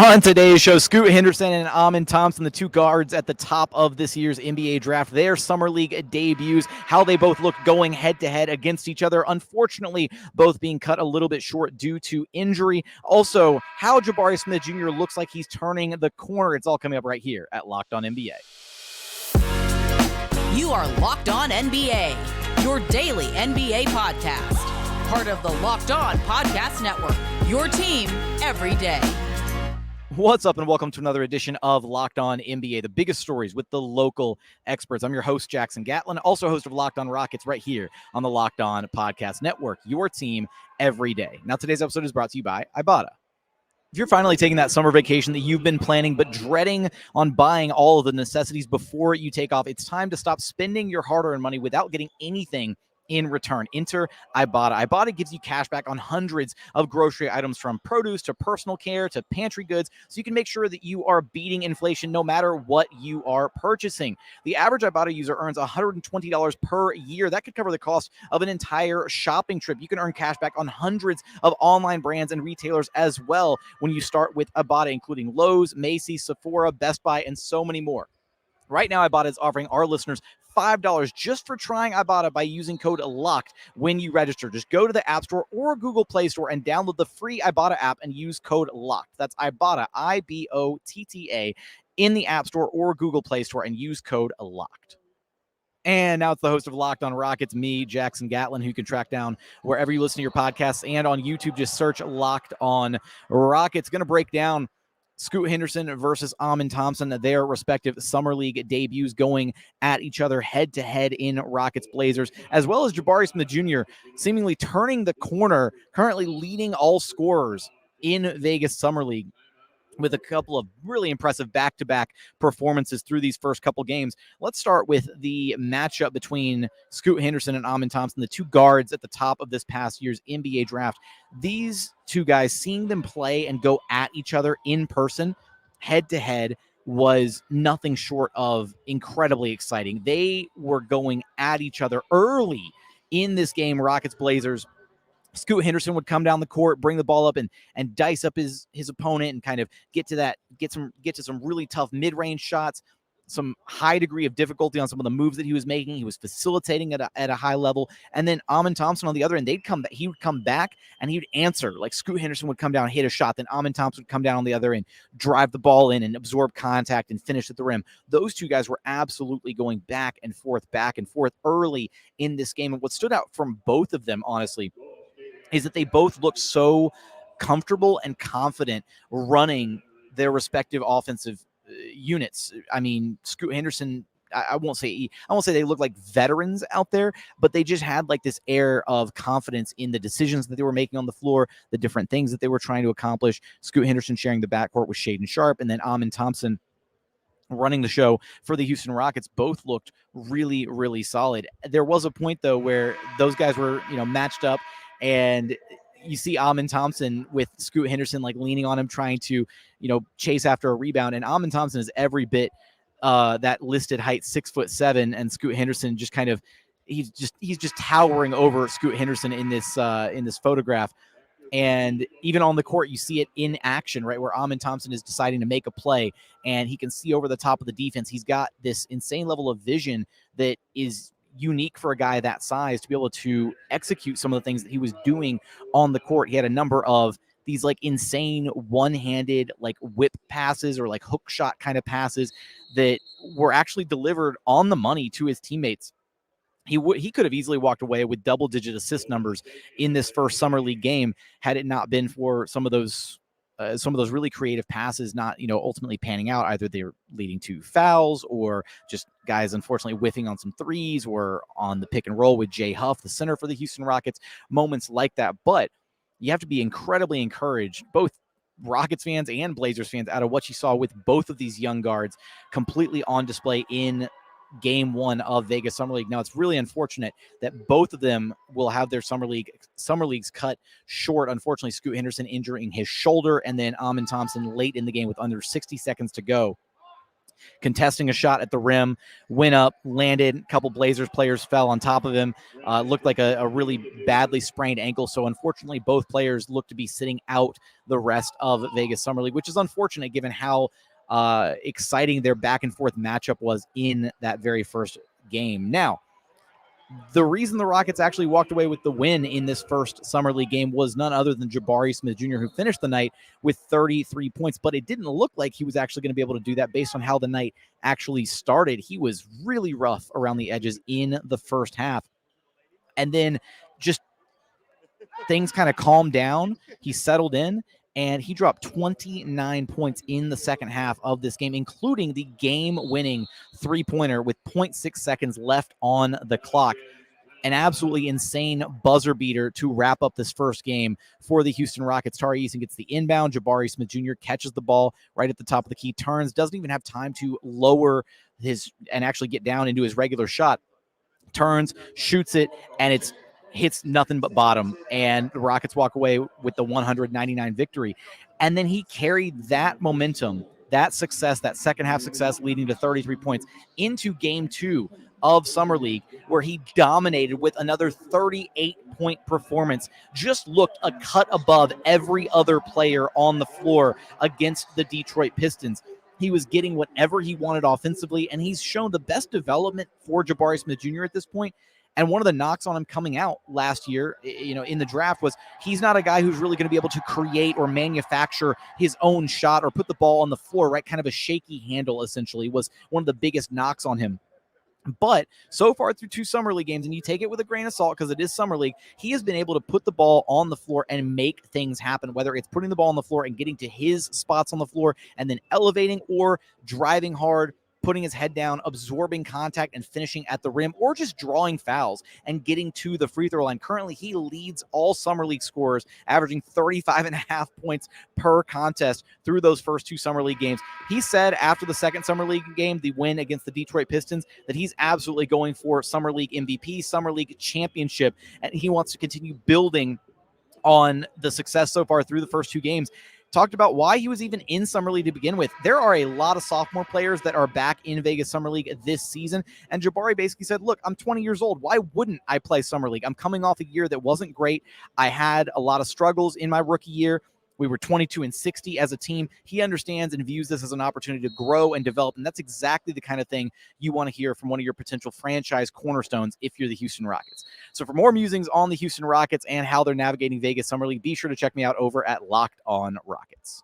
On today's show, Scoot Henderson and Amon Thompson, the two guards at the top of this year's NBA draft, their summer league debuts, how they both looked going head-to-head against each other. Unfortunately, both being cut a little bit short due to injury. Also, how Jabari Smith Jr. looks like he's turning the corner. It's all coming up right here at Locked On NBA. You are Locked On NBA, your daily NBA podcast. Part of the Locked On Podcast Network, your team every day. What's up, and welcome to another edition of Locked On NBA, the biggest stories with the local experts. I'm your host, Jackson Gatlin, also host of Locked On Rockets right here on the Locked On Podcast Network, your team every day. Now, today's episode is brought to you by Ibotta. If you're finally taking that summer vacation that you've been planning but dreading on buying all of the necessities before you take off, it's time to stop spending your hard-earned money without getting anything in return. Enter Ibotta. Ibotta gives you cash back on hundreds of grocery items, from produce to personal care to pantry goods, so you can make sure that you are beating inflation no matter what you are purchasing. The average Ibotta user earns $120 per year. That could cover the cost of an entire shopping trip. You can earn cash back on hundreds of online brands and retailers as well when you start with Ibotta, including Lowe's, Macy's, Sephora, Best Buy, and so many more. Right now, Ibotta is offering our listeners $5 just for trying Ibotta by using code LOCKED when you register. Just go to the App Store or Google Play Store and download the free Ibotta app and use code LOCKED. That's Ibotta, I-B-O-T-T-A, in the App Store or Google Play Store and use code LOCKED. And now it's the host of Locked On Rockets, me, Jackson Gatlin, who you can track down wherever you listen to your podcasts, and on YouTube, just search Locked On Rockets. Going to break down Scoot Henderson versus Amon Thompson, their respective summer league debuts, going at each other head-to-head in Rockets Blazers, as well as Jabari Smith Jr. seemingly turning the corner, currently leading all scorers in Vegas Summer League, with a couple of really impressive back-to-back performances through these first couple games. Let's start with the matchup between Scoot Henderson and Amon Thompson, the two guards at the top of this past year's NBA draft. These two guys, seeing them play and go at each other in person, head-to-head, was nothing short of incredibly exciting. They were going at each other early in this game, Rockets-Blazers. Scoot Henderson would come down the court, bring the ball up, and dice up his opponent, and kind of get to some really tough mid-range shots, some high degree of difficulty on some of the moves that he was making. He was facilitating at a high level. And then Amon Thompson on the other end, he would come back and he would answer. Like, Scoot Henderson would come down and hit a shot, then Amon Thompson would come down on the other end, drive the ball in and absorb contact and finish at the rim. Those two guys were absolutely going back and forth early in this game. And what stood out from both of them, honestly, is that they both looked so comfortable and confident running their respective offensive units. I mean, Scoot Henderson, I won't say they look like veterans out there, but they just had like this air of confidence in the decisions that they were making on the floor, the different things that they were trying to accomplish. Scoot Henderson sharing the backcourt with Shaedon Sharpe, and then Amon Thompson running the show for the Houston Rockets. Both looked really, really solid. There was a point, though, where those guys were, matched up, and you see Amon Thompson with Scoot Henderson like leaning on him, trying to, chase after a rebound. And Amon Thompson is every bit that listed height, 6'7", and Scoot Henderson just kind of he's just towering over Scoot Henderson in this photograph. And even on the court, you see it in action, right, where Amon Thompson is deciding to make a play, and he can see over the top of the defense. He's got this insane level of vision that is unique for a guy that size to be able to execute some of the things that he was doing on the court. He had a number of these like insane one-handed like whip passes or like hook shot kind of passes that were actually delivered on the money to his teammates. He could have easily walked away with double-digit assist numbers in this first summer league game had it not been for some of those really creative passes not, ultimately panning out. Either they were leading to fouls or just guys, unfortunately, whiffing on some threes, or on the pick and roll with Jay Huff, the center for the Houston Rockets, moments like that. But you have to be incredibly encouraged, both Rockets fans and Blazers fans, out of what you saw with both of these young guards completely on display in Game 1 of Vegas Summer League. Now, it's really unfortunate that both of them will have their summer leagues cut short. Unfortunately, Scoot Henderson injuring his shoulder, and then Amon Thompson late in the game with under 60 seconds to go, contesting a shot at the rim, went up, landed. A couple Blazers players fell on top of him. Looked like a really badly sprained ankle. So unfortunately, both players look to be sitting out the rest of Vegas Summer League, which is unfortunate given how exciting their back and forth matchup was in that very first game. Now, the reason the Rockets actually walked away with the win in this first Summer League game was none other than Jabari Smith Jr., who finished the night with 33 points, but it didn't look like he was actually going to be able to do that based on how the night actually started. He was really rough around the edges in the first half. And then just things kind of calmed down. He settled in, and he dropped 29 points in the second half of this game, including the game-winning three-pointer with 0.6 seconds left on the clock. An absolutely insane buzzer beater to wrap up this first game for the Houston Rockets. Tari Eason gets the inbound. Jabari Smith Jr. catches the ball right at the top of the key, turns, doesn't even have time to lower his and actually get down into his regular shot. Turns, shoots it, and it's hits nothing but bottom, and the Rockets walk away with the 199 victory. And then he carried that momentum, that success, that second half success leading to 33 points into game 2 of Summer League, where he dominated with another 38-point performance, just looked a cut above every other player on the floor against the Detroit Pistons. He was getting whatever he wanted offensively, and he's shown the best development for Jabari Smith Jr. at this point. And one of the knocks on him coming out last year, in the draft was he's not a guy who's really going to be able to create or manufacture his own shot or put the ball on the floor, right? Kind of a shaky handle, essentially, was one of the biggest knocks on him. But so far through 2 Summer League games, and you take it with a grain of salt because it is Summer League, he has been able to put the ball on the floor and make things happen, whether it's putting the ball on the floor and getting to his spots on the floor and then elevating, or driving hard, putting his head down, absorbing contact and finishing at the rim, or just drawing fouls and getting to the free throw line. Currently, he leads all Summer League scorers, averaging 35.5 points per contest through those first 2 Summer League games. He said after the second Summer League game, the win against the Detroit Pistons, that he's absolutely going for Summer League MVP, Summer League championship, and he wants to continue building on the success so far through the first 2 games. Talked about why he was even in Summer League to begin with. There are a lot of sophomore players that are back in Vegas Summer League this season, and Jabari basically said, look, I'm 20 years old. Why wouldn't I play Summer League? I'm coming off a year that wasn't great. I had a lot of struggles in my rookie year. We were 22-60 as a team. He understands and views this as an opportunity to grow and develop, and that's exactly the kind of thing you want to hear from one of your potential franchise cornerstones if you're the Houston Rockets. So for more musings on the Houston Rockets and how they're navigating Vegas Summer League, be sure to check me out over at Locked On Rockets.